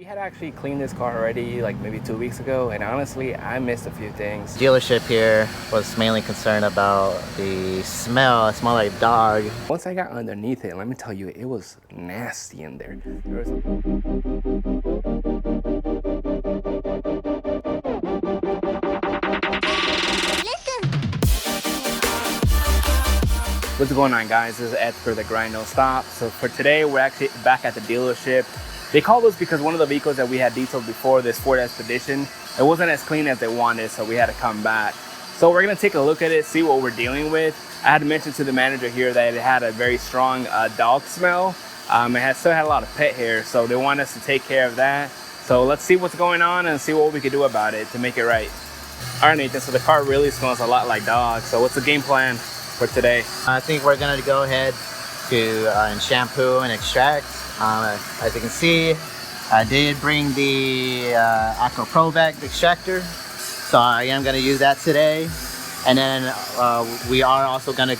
We had actually cleaned this car already like maybe 2 weeks ago, and honestly I missed a few things. Dealership here was mainly concerned about the smell. It smelled like dog. Once I got underneath it, let me tell you, it was nasty in there. What's going on, guys? This is Ed for The Grind Don't Stop. So for today, we're actually back at the dealership. They called us because one of the vehicles that we had detailed before, this Ford Expedition, it wasn't as clean as they wanted, so we had to come back. So we're gonna take a look at it, see what we're dealing with. I had to mention to the manager here that it had a very strong dog smell. It still had a lot of pet hair, so they want us to take care of that. So let's see what's going on and see what we can do about it to make it right. All right, Nathan, so the car really smells a lot like dog. So what's the game plan for today? I think we're gonna go ahead to and shampoo and extract. As you can see, I did bring the Aqua Pro Vac extractor, so I am gonna use that today. And then we are also gonna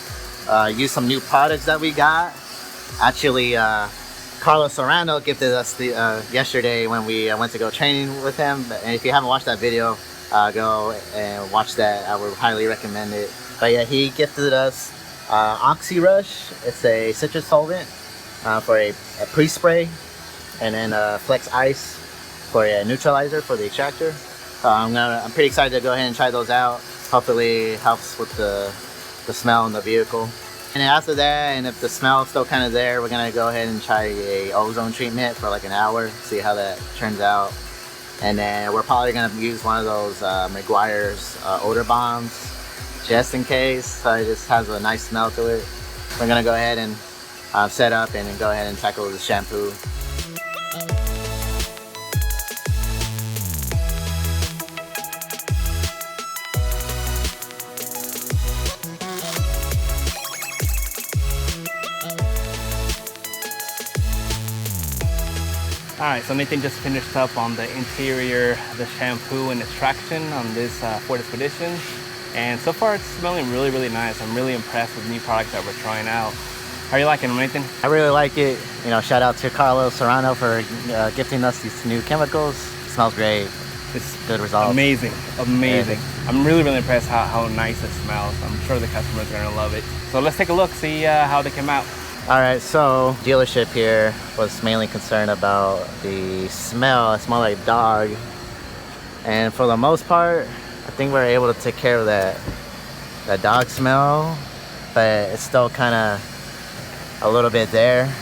use some new products that we got. Actually, Carlos Serrano gifted us the yesterday when we went to go training with him. And if you haven't watched that video, go and watch that. I would highly recommend it. But yeah, he gifted us Oxy Rush. It's a citrus solvent for a pre-spray, and then Flex Ice for a neutralizer for the extractor. I'm pretty excited to go ahead and try those out. Hopefully it helps with the smell in the vehicle. And then after that, and if the smell is still kind of there, we're gonna go ahead and try a ozone treatment for like an hour, see how that turns out. And then we're probably gonna use one of those Meguiar's odor bombs, just in case, so it just has a nice smell to it. We're gonna go ahead and set up and then go ahead and tackle the shampoo. All right, so Nathan just finished up on the interior, the shampoo and extraction on this Ford Expedition. And so far it's smelling really, really nice. I'm really impressed with the new products that we're trying out. How are you liking them, Nathan? I really like it. You know, shout out to Carlos Serrano for gifting us these new chemicals. It smells great. It's good results. Amazing, amazing. Yeah. I'm really, really impressed how nice it smells. I'm sure the customers are gonna love it. So let's take a look, see how they came out. All right, so dealership here was mainly concerned about the smell. It smelled like dog. And for the most part, I think we're able to take care of that dog smell, but it's still kind of a little bit there.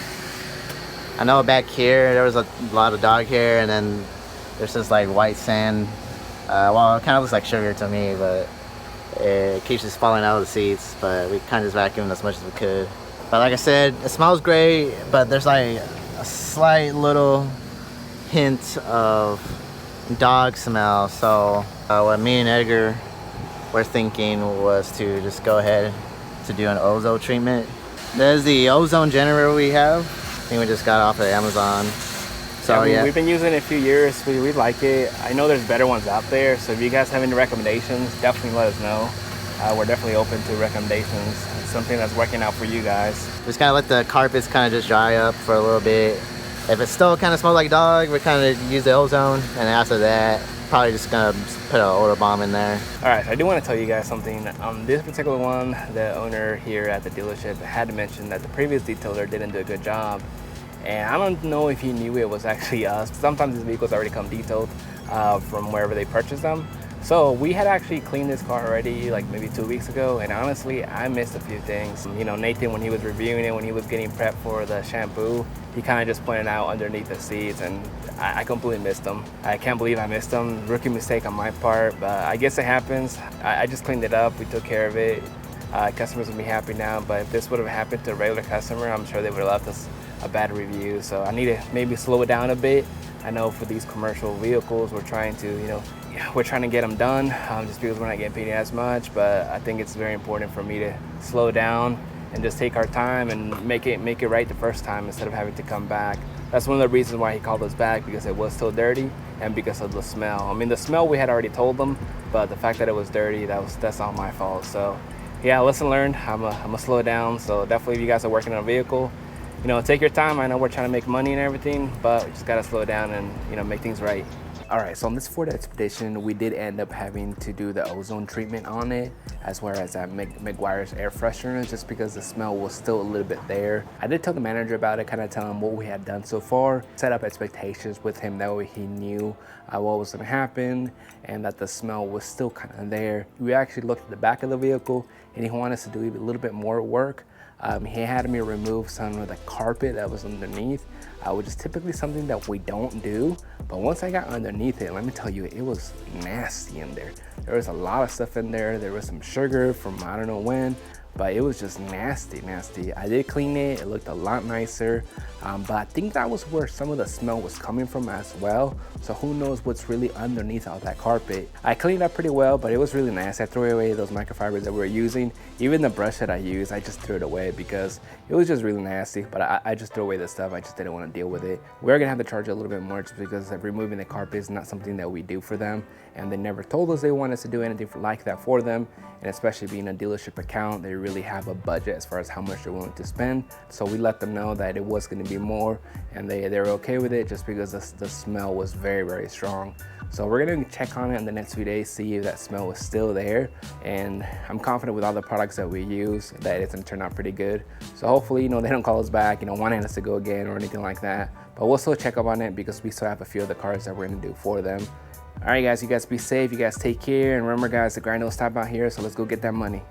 I know back here there was a lot of dog hair, and then there's this like white sand. Well, it kind of looks like sugar to me, but it keeps just falling out of the seats. But we kind of just vacuumed as much as we could. But like I said, it smells great, but there's like a slight little hint of dog smell. So what me and Edgar were thinking was to just go ahead to do an ozone treatment. There's the ozone generator we have. I think we just got off of Amazon. So yeah, we've been using it a few years. We like it. I know there's better ones out there, so if you guys have any recommendations, definitely let us know. We're definitely open to recommendations. It's something that's working out for you guys. Just kind of let the carpets kind of just dry up for a little bit. If it still kind of smells like dog, we kind of use the ozone, and after that, probably just gonna put an odor bomb in there. All right, I do want to tell you guys something. On this particular one, the owner here at the dealership had to mention that the previous detailer didn't do a good job. And I don't know if he knew it was actually us. Sometimes these vehicles already come detailed from wherever they purchased them. So we had actually cleaned this car already like maybe 2 weeks ago, and honestly I missed a few things. You know, Nathan, when he was reviewing it, when he was getting prepped for the shampoo, he kind of just pointed out underneath the seats, and I completely missed them. I can't believe I missed them. Rookie mistake on my part, but I guess it happens. I just cleaned it up, we took care of it. Customers will be happy now, but if this would have happened to a regular customer, I'm sure they would have left us a bad review. So I need to maybe slow it down a bit. I know for these commercial vehicles, we're trying to, we're trying to get them done just because we're not getting paid as much, but I think it's very important for me to slow down and just take our time and make it right the first time instead of having to come back. That's one of the reasons why he called us back, because it was still dirty and because of the smell. I mean, the smell we had already told them, but the fact that it was dirty, that's all my fault. So yeah, lesson learned. I'm gonna slow it down. So definitely, if you guys are working on a vehicle, you know, take your time. I know we're trying to make money and everything, but we just gotta slow down and, you know, make things right. All right, so on this Ford Expedition, we did end up having to do the ozone treatment on it, as well as that Meguiar's air freshener, just because the smell was still a little bit there. I did tell the manager about it, kind of tell him what we had done so far, set up expectations with him, that way he knew what was gonna happen and that the smell was still kind of there. We actually looked at the back of the vehicle and he wanted us to do a little bit more work. He had me remove some of the carpet that was underneath, which is typically something that we don't do. But once I got underneath it, let me tell you, it was nasty in there. There was a lot of stuff in there. There was some sugar from I don't know when, but it was just nasty, nasty. I did clean it. It looked a lot nicer, but I think that was where some of the smell was coming from as well. So who knows what's really underneath all that carpet. I cleaned up pretty well, but it was really nasty. I threw away those microfibers that we were using. Even the brush that I used, I just threw it away because it was just really nasty, but I just threw away the stuff. I just didn't want to deal with it. We're gonna have to charge a little bit more just because removing the carpet is not something that we do for them. And they never told us they want us to do anything like that for them. And especially being a dealership account, they really have a budget as far as how much they're willing to spend. So we let them know that it was gonna be more, and they were okay with it just because the smell was very, very strong. So we're gonna check on it in the next few days, see if that smell is still there. And I'm confident with all the products that we use that it's gonna turn out pretty good. So hopefully, you know, they don't call us back, you know, wanting us to go again or anything like that. But we'll still check up on it because we still have a few of the cars that we're gonna do for them. All right, guys, you guys be safe, you guys take care. And remember, guys, the grind don't stop out here, so let's go get that money.